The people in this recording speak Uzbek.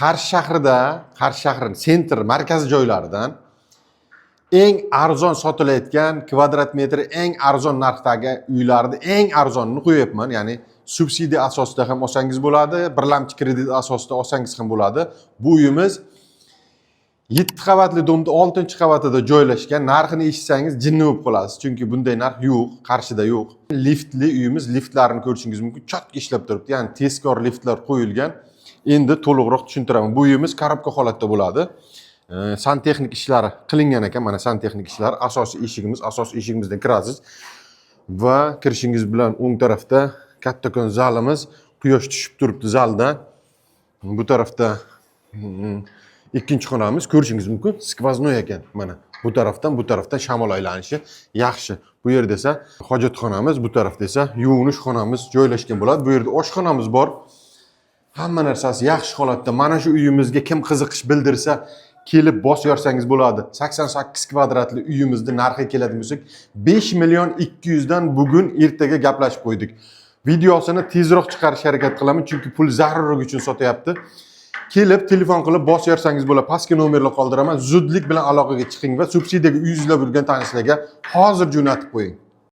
Qarshi shahrining sentr markaziy joylaridan eng arzon sotilayotgan kvadrat metri eng arzon narxdagi uylarni eng arzonini qo'yapman. Ya'ni subsidiya asosida ham olsangiz bo'ladi, birlamchi kredit asosida olsangiz ham bo'ladi. Bu uyimiz 7 qavatli domda 6 qavatida joylashgan. Narxini eshitsangiz jinni bo'lib qolasiz, chunki bunday narx yo'q, Qarshida yo'q. Liftli uyimiz, liftlarini ko'rishingiz mumkin. Chotki ishlab turibdi. Ya'ni tezkor liftlar qo'yilgan. Endi to'liqroq tushuntiraman. Bu uyimiz korobka holatda bo'ladi. Santexnik ishlari qilingan ekan. Mana santexnik ishlar, asosiy eshigimizdan kirasiz va kirishingiz bilan o'ng tarafda kattakon zalimiz, quyosh tushib turibdi zaldan. Bu tarafda ikkinchi xonamiz ko'rishingiz mumkin. Skvoznoy ekan. Mana bu tarafdan shamol aylanishi yaxshi. Bu yerda esa hojatxonamiz, bu tarafda esa yuvinish xonamiz joylashgan bo'ladi. Bu yerda oshxonamiz bor. Hamma narsasi yaxshi holatda. Mana shu uyimizga kim qiziqish bildirsa, kelib bos yorsangiz bo'ladi. 88 kvadratli uyimizni narxi keladigan bo'lsak, 5 million 200 dan bugun ertaga gaplashib qo'ydik. Videosini tezroq chiqarishga harakat qilaman, chunki pul zarurligi uchun sotyapti. Kelib telefon qilib bos yorsangiz bo'ladi. Pastga nomerlar qoldiraman. Zudlik bilan aloqaga chiqing va subsidiyaga uy izlab yurgan tanishlarga hozir jo'natib qo'ying.